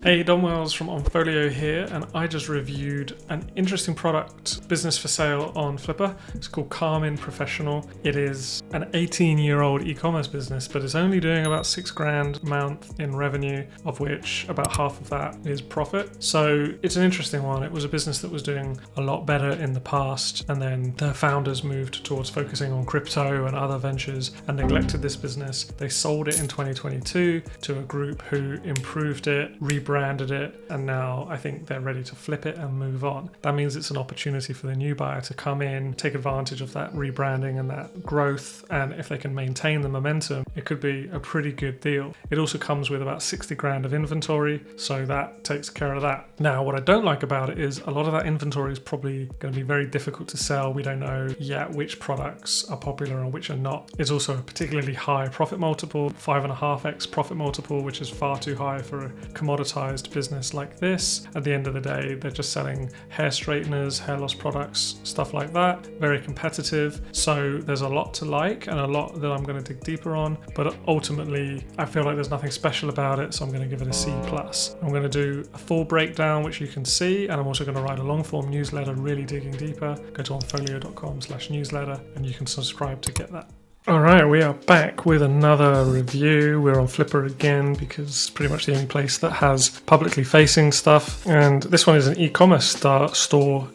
Hey, Don Wells from Onfolio here, and I just reviewed an interesting product, business for sale on Flippa. It's called Karmin Professional. It is an 18-year-old e-commerce business, but it's only doing about $6,000 a month in revenue, of which about half of that is profit. So it's an interesting one. It was a business that was doing a lot better in the past, and then the founders moved towards focusing on crypto and other ventures and neglected this business. They sold it in 2022 to a group who improved it, rebranded it, and now I think they're ready to flip it and move on. That means it's an opportunity for the new buyer to come in, take advantage of that rebranding and that growth, and if they can maintain the momentum, it could be a pretty good deal. It also comes with about 60 grand of inventory, so that takes care of that. Now, what I don't like about it is a lot of that inventory is probably going to be very difficult to sell. We don't know yet which products are popular and which are not. It's also a particularly high profit multiple, 5.5x profit multiple, which is far too high for a commoditized business like this. At the end of the day, they're just selling hair straighteners, hair loss products, stuff like that. Very competitive. So there's a lot to like and a lot that I'm going to dig deeper on, but ultimately I feel like there's nothing special about it, so I'm going to give it a C+. I'm going to do a full breakdown, which you can see, and I'm also going to write a long form newsletter really digging deeper. Go to onfolio.com/newsletter and you can subscribe to get that. Alright, we are back with another review. We're on Flippa again because it's pretty much the only place that has publicly facing stuff. And this one is an e-commerce store,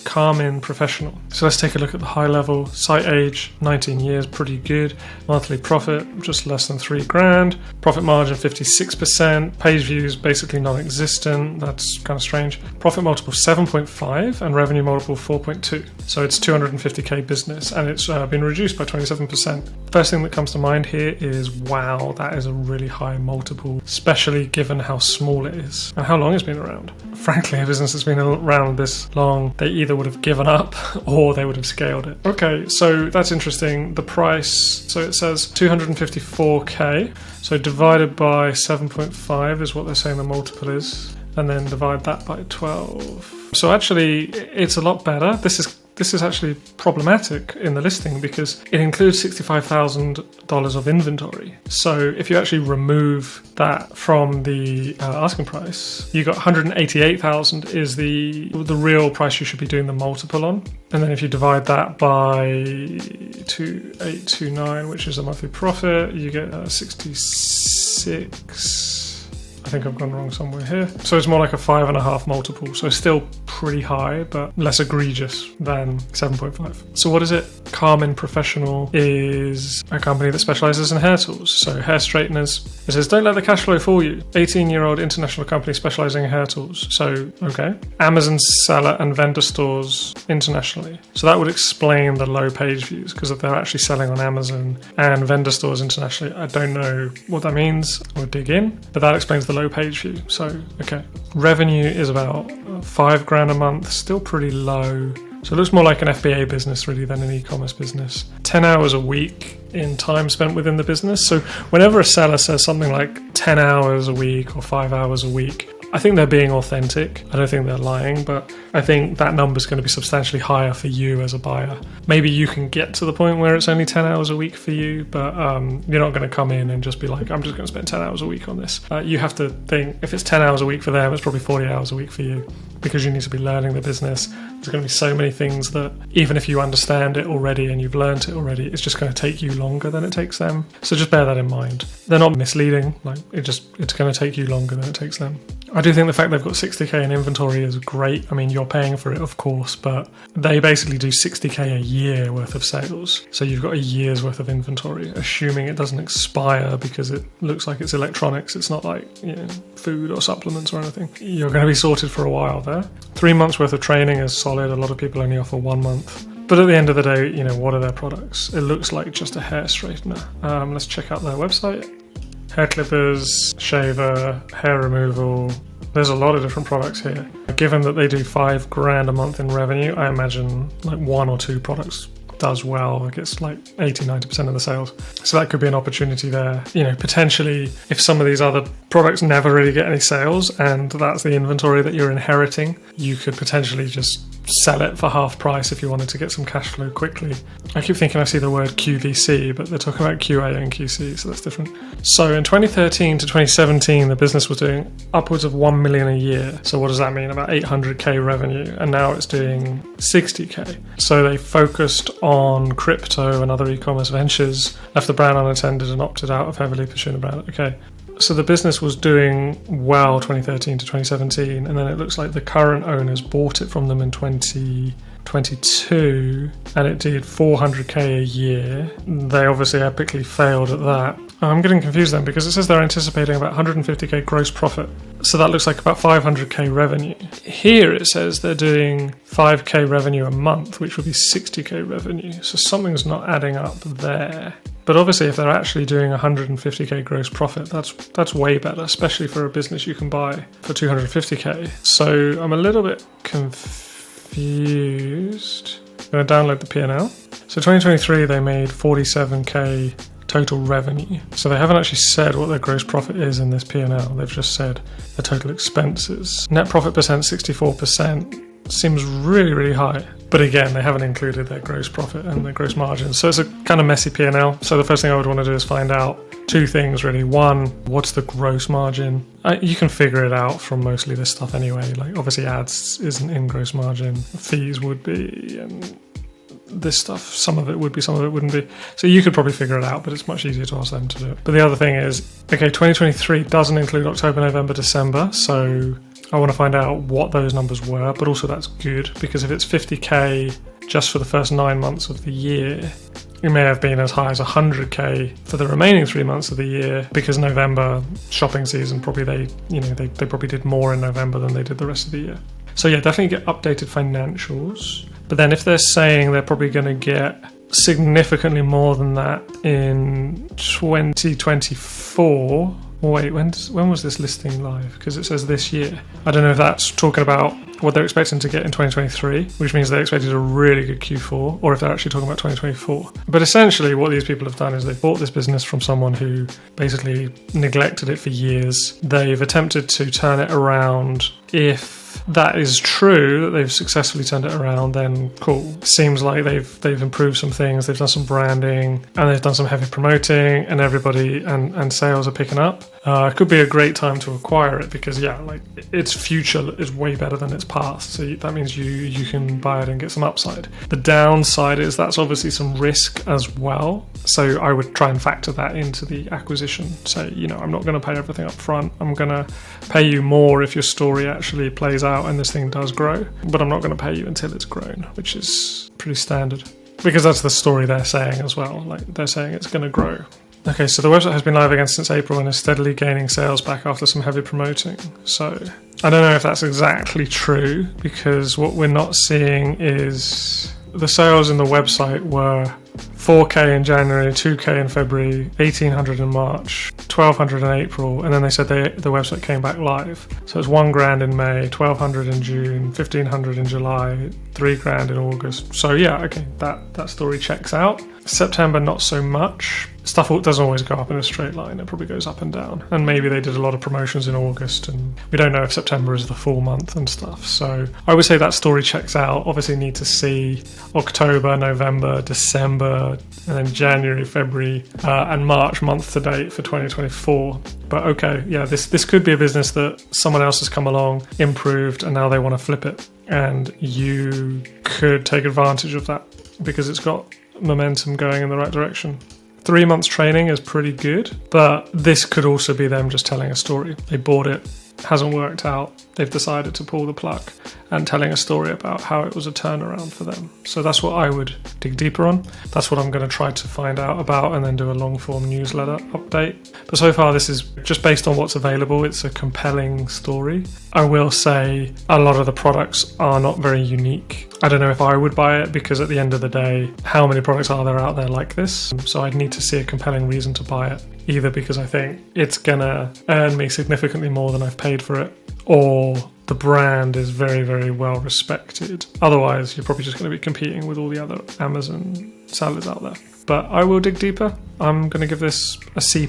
Karmin Professional. So let's take a look at the high level. Site age, 19 years, pretty good. Monthly profit, just less than $3,000. Profit margin, 56%. Page views, basically non-existent. That's kind of strange. Profit multiple, 7.5 and revenue multiple, 4.2. So it's 250k business and it's been reduced by 27%. First thing that comes to mind here is, wow, that is a really high multiple, especially given how small it is and how long it's been around. Frankly, a business that's been around this long, they either would have given up or they would have scaled it. Okay, so that's interesting. The price, so it says 254k, so divided by 7.5 is what they're saying the multiple is, and then divide that by 12. So actually, it's a lot better. This is actually problematic in the listing because it includes $65,000 of inventory. So if you actually remove that from the asking price, you got $188,000 is the real price you should be doing the multiple on. And then if you divide that by 2,829, which is a monthly profit, you get 66. I think I've gone wrong somewhere here. So it's more like a 5.5 multiple. So still pretty high, but less egregious than 7.5. So what is it? Karmin Professional is a company that specializes in hair tools. So hair straighteners. It says, don't let the cash flow fool you. 18-year-old international company specializing in hair tools. So, okay. Amazon seller and vendor stores internationally. So that would explain the low page views because if they're actually selling on Amazon and vendor stores internationally, I don't know what that means. We'll dig in, but that explains the low page view. So, okay. Revenue is about $5,000 a month, still pretty low. So it looks more like an FBA business really than an e-commerce business. 10 hours a week in time spent within the business. So whenever a seller says something like 10 hours a week or 5 hours a week, I think they're being authentic. I don't think they're lying, but I think that number is going to be substantially higher for you as a buyer. Maybe you can get to the point where it's only 10 hours a week for you, but you're not going to come in and just be like, I'm just going to spend 10 hours a week on this. You have to think, if it's 10 hours a week for them, it's probably 40 hours a week for you because you need to be learning the business. There's going to be so many things that even if you understand it already and you've learned it already, it's just going to take you longer than it takes them. So just bear that in mind. They're not misleading. Like it's going to take you longer than it takes them. I do think the fact they've got 60k in inventory is great. I mean, you're paying for it, of course, but they basically do 60k a year worth of sales. So you've got a year's worth of inventory, assuming it doesn't expire because it looks like it's electronics. It's not like, food or supplements or anything. You're going to be sorted for a while there. 3 months worth of training is solid. A lot of people only offer 1 month. But at the end of the day, what are their products? It looks like just a hair straightener. Let's check out their website. Hair clippers, shaver, hair removal. There's a lot of different products here. Given that they do $5,000 a month in revenue, I imagine like 1 or 2 products does well. It gets like 80-90% of the sales. So that could be an opportunity there. Potentially if some of these other products never really get any sales and that's the inventory that you're inheriting, you could potentially just sell it for half price if you wanted to get some cash flow quickly. I keep thinking I see the word QVC, but they're talking about QA and QC, so that's different. So in 2013 to 2017, the business was doing upwards of 1 million a year. So what does that mean? About 800k revenue, and now it's doing 60k. So they focused on crypto and other e-commerce ventures, left the brand unattended and opted out of heavily pursuing the brand. Okay. So the business was doing well 2013 to 2017, and then it looks like the current owners bought it from them in 2022, and it did 400k a year. They obviously epically failed at that. I'm getting confused then, because it says they're anticipating about 150k gross profit. So that looks like about 500k revenue. Here it says they're doing 5k revenue a month, which would be 60k revenue. So something's not adding up there. But obviously, if they're actually doing 150k gross profit, that's way better, especially for a business you can buy for 250k. So I'm a little bit confused. I'm going to download the P&L. So 2023, they made 47k total revenue. So they haven't actually said what their gross profit is in this P&L. They've just said the total expenses. Net profit percent, 64%. Seems really, really high. But again, they haven't included their gross profit and their gross margin. So it's a kind of messy P&L. So the first thing I would want to do is find out two things really. One, what's the gross margin? You can figure it out from mostly this stuff anyway. Like obviously ads isn't in gross margin. Fees would be, and this stuff, some of it would be, some of it wouldn't be. So you could probably figure it out, but it's much easier to ask them to do it. But the other thing is, okay, 2023 doesn't include October, November, December. So I want to find out what those numbers were, but also that's good, because if it's 50k just for the first 9 months of the year, it may have been as high as 100k for the remaining 3 months of the year, because November shopping season, probably they probably did more in November than they did the rest of the year. So yeah, definitely get updated financials. But then if they're saying they're probably going to get significantly more than that in 2024. Wait, when was this listing live? Because it says this year. I don't know if that's talking about what they're expecting to get in 2023, which means they expected a really good Q4, or if they're actually talking about 2024. But essentially what these people have done is they've bought this business from someone who basically neglected it for years. They've attempted to turn it around. If that is true, that they've successfully turned it around, then cool. Seems like they've improved some things, they've done some branding, and they've done some heavy promoting, and everybody and sales are picking up. It could be a great time to acquire it, because yeah, like its future is way better than its past. So that means you can buy it and get some upside. The downside is that's obviously some risk as well. So I would try and factor that into the acquisition. Say, I'm not going to pay everything up front. I'm going to pay you more if your story actually plays out and this thing does grow, but I'm not going to pay you until it's grown, which is pretty standard, because that's the story they're saying as well. Like they're saying it's going to grow. Okay, so the website has been live again since April and is steadily gaining sales back after some heavy promoting. So I don't know if that's exactly true, because what we're not seeing is the sales in the website were 4k in January, 2k in February, 1800 in March, 1200 in April, and then they said the website came back live. So it's $1,000 in May, 1200 in June, 1500 in July, $3,000 in August. So yeah, okay, that story checks out. September, not so much. Stuff doesn't always go up in a straight line. It probably goes up and down. And maybe they did a lot of promotions in August, and we don't know if September is the full month and stuff. So I would say that story checks out. Obviously need to see October, November, December, and then January, February, and March month to date for 2024. But okay, yeah, this could be a business that someone else has come along, improved, and now they want to flip it. And you could take advantage of that, because it's got momentum going in the right direction. 3 months training is pretty good, but this could also be them just telling a story. They bought it, hasn't worked out, they've decided to pull the plug, and telling a story about how it was a turnaround for them. So that's what I would dig deeper on. That's what I'm going to try to find out about, and then do a long form newsletter update. But so far this is just based on what's available. It's a compelling story. I will say a lot of the products are not very unique. I don't know if I would buy it, because at the end of the day, how many products are there out there like this? So I'd need to see a compelling reason to buy it, either because I think it's gonna earn me significantly more than I've paid for it, or the brand is very, very well respected. Otherwise, you're probably just going to be competing with all the other Amazon sellers out there. But I will dig deeper. I'm going to give this a C+.